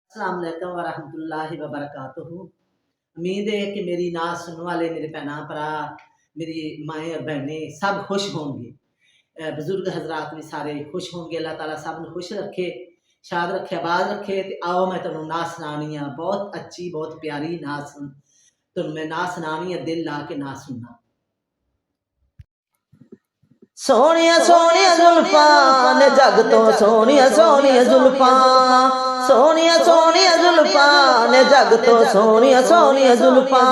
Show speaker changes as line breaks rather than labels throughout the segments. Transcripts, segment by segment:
अस्सलाम वालेकुम वरहमतुल्लाहि वबरकातुहू। उम्मीद है कि मेरी नात सुनने वाले मेरे भैन भरा, मेरी माएँ और बहनें सब खुश होंगे। बुजुर्ग हजरात भी सारे खुश होंगे। अल्लाह ताला सब नूं खुश रखे, शाद रखे, आबाद रखे। ते आओ मैं तुहानूं नात सुणानी आ, बहुत अच्छी बहुत प्यारी नात तुहानूं मैं नात सुणानी है, दिल ला के नात सुनना। सोनिया सोनिया जुल्फां ने जग तो सोनिया सोनिया जुल्फां, सोनिया सोनिया जुल्फां ने जग तो सोनिया सोनिया जुल्फां,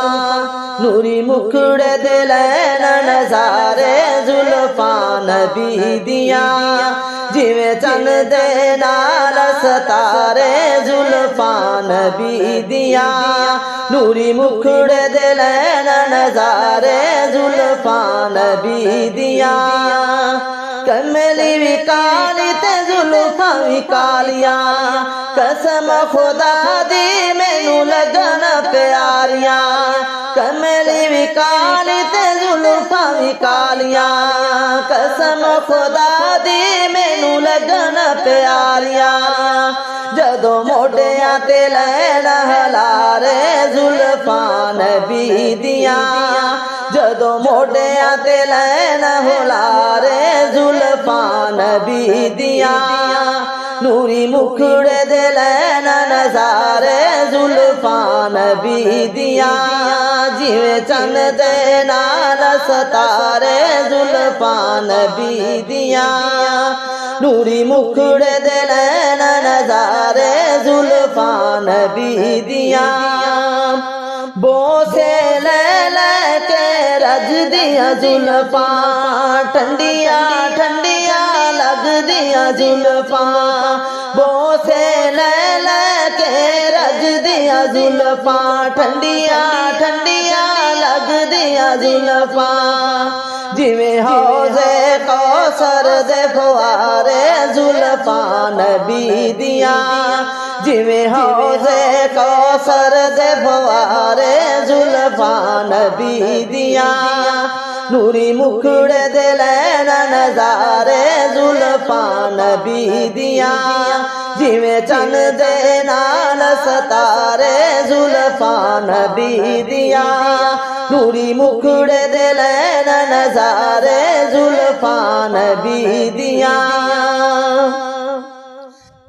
नूरी मुखड़े दे लैन नज़ारे जुल्फां नबी दियां, जिवें चन्न दे नाल सितारे जुल्फां नबी दियां, नूरी मुखड़े दे लैन नज़ारे जुल्फां नबी दियां, कमली भी काली ते जुल्फां भी कालियां, कसम खुदा दी मैनू लगन प्यारियां, कमली भी काली ते जुल्फां भी कालियां, कसम खुदा दी मैनू लगन प्यारियां, जदों मोढियां ते लैन हलारे जुल्फां नबी दियां, जदों मोढियां ते लैन हुलारे जुल्फां नबी दियां, नूरी मुखड़े दे लैन नज़ारे जुल्फां नबी दियां, जिवें चन्न दे नाल सितारे जुल्फां नबी दियां, नूरी मुखड़े दे लैन नज़ारे जुल्फां नबी दियां, बोसे ले के रज दियां जुल्फां, ठंडियां ठंडियां लगदियां जुल्फां, बोसे ले के रज दियां जुल्फां, ठंडियां ठंडियां लगदियां जुल्फां, जिवें हौज़े कौसर दे फुआरे जुल्फां नबी दियां, जिवें हौज़े कौसर दे फुआरे जुल्फां नबी दियां, नूरी मुखड़े दे लैन नज़ारे जुल्फां नबी दियां, जिवें चन्न दे नाल सितारे जुल्फां नबी दियां, नूरी मुखड़े दे लैन नज़ारे जुल्फां नबी दियां,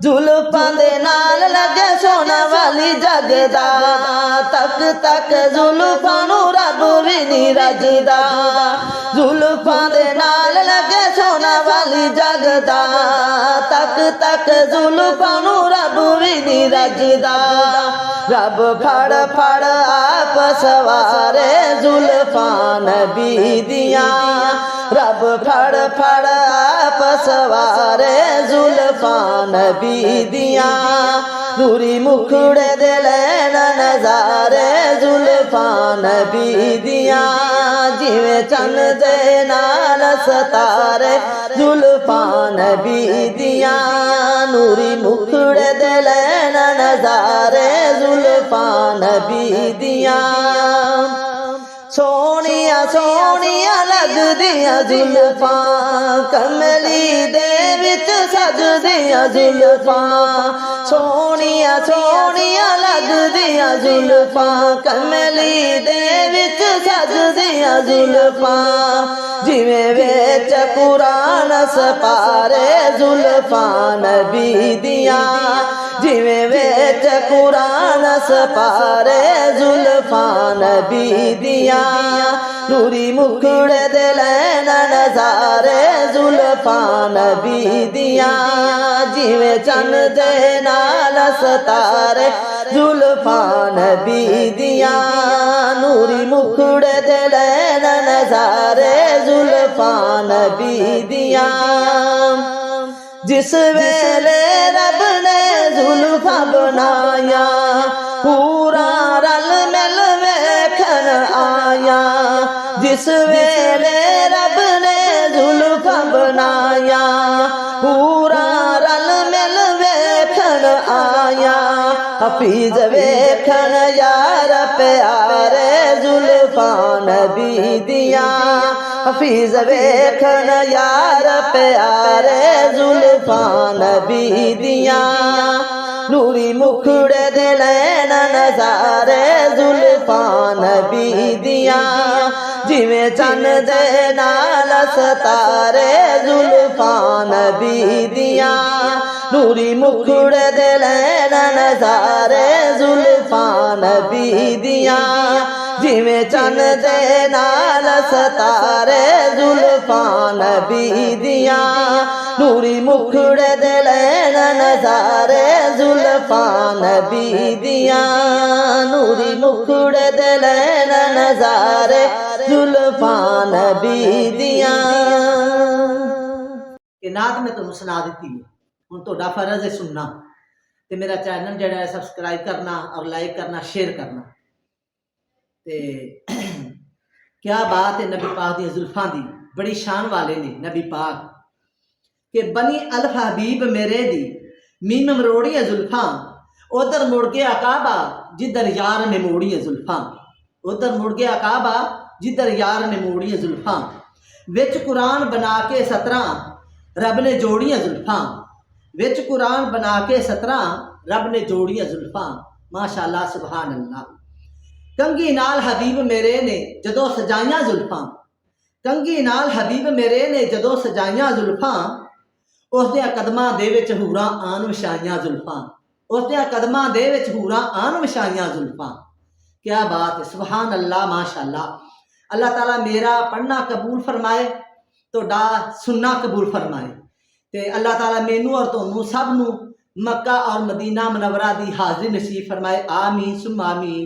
जुल्फां दे नाल लगे सोना वाली जगदा, तक तक जुल्फां नूं रब भी नहीं रजदा, जुल्फां दे नाल लगे सोना वाली जगदा, तक तक जुल्फां नूं रब भी नहीं रजदा, रब फड़ फड़ आप सवारे जुल्फां नबी दियां, रब फड़ फड़ आप सवारे जुल्फां नबी दियां, नूरी मुखड़े दे लैन नज़ारे जुल्फां नबी दियां, जिवें चन्न दे नाल सितारे जुल्फां नबी दियां, नूरी मुखड़े दे लैन नज़ारे जुल्फां नबी दियां, सोनिया सोनिया लगदियां जुल्फां, कमली दे विच सजदियां जुल्फां, सोनिया सोनिया लगदियां जुल्फां, कमली दे विच सजदियां जुल्फां, जिवें विच कुरान सपारे जुल्फां नबी दियां, जिवें विच कुरान सपारे जुल्फां नबी दियां, नूरी मुखड़े दे लैन नज़ारे जुल्फां नबी दियां, जिवें चन्न दे नाल सितारे जुल्फां नबी दियां, नूरी मुखड़े दे लैन नज़ारे जुल्फां नबी दियां, जिस वेले रब ने जुल्फां बनाया, पूरा रल मिल वेखन आया, जिस वेले रब ने जुल्फां बनाया, पूरा रल मिल वेखन आया, हफीज वेखन यार प्यारे जुल्फां नबी दियां, हफीज वेखन यार प्यारे जुल्फां नबी दियां,
नूरी मुखड़े दे नैना नज़ारे जुल्फां नबी दियां जिवें चन दे नाल सतारे जुल्फां नबी दियां नूरी मुखड़े दे नैना नज़ारे जुल्फां नबी दियां जिवें चन दे नाल सतारे जुल्फां नबी दियां नूरी मुखड़े दे नैना नज़ारे जुल्फां नबी दियां नूरी मुखड़े दे नैना नज़ारे जुल्फां नबी दियां।
कि नात मैं तुहानू सुना दी है, हुण तुहाडा फर्ज है सुनना ते मेरा चैनल जिहड़ा है सबसक्राइब करना और लाइक करना शेयर करना। ते क्या बात है नबी पाक दी जुल्फां दी, बड़ी शान वाले ने नबी पाक कि बनी अल्फ हबीब मेरे दी मीम मरोड़ी है जुल्फां उधर मुड़ गया काबा जिधर यार ने मोड़ी है जुल्फां उधर मुड़ गया काबा जिधर यार ने मोड़ी है जुल्फां विच कुरान बना के 17 रब ने जोड़ी है जुल्फां विच कुरान बना के 17 रब ने जोड़ी है जुल्फां माशाअल्लाह सुभान अल्लाह। कंघी नाल हबीब मेरे ने जदों सजाइयां जुल्फां कंघी नाल हबीब मेरे ने जदों सजाइयां जुल्फां उसदे कदमां दे विच हूरां आन विछाइयां जुल्फां उसदे कदमां दे विच हूरां आन विछाइयां जुल्फां। क्या बात है सुभान अल्लाह माशाअल्लाह। अल्लाह ताला मेरा पढ़ना कबूल फरमाए तुहाडा सुनना कबूल फरमाए ते अल्लाह ताला मैनू और तुहानू सब नू मक्का और मदीना मुनव्वरा दी हाज़री नसीब फरमाए। आमीन सुम्मा आमीन।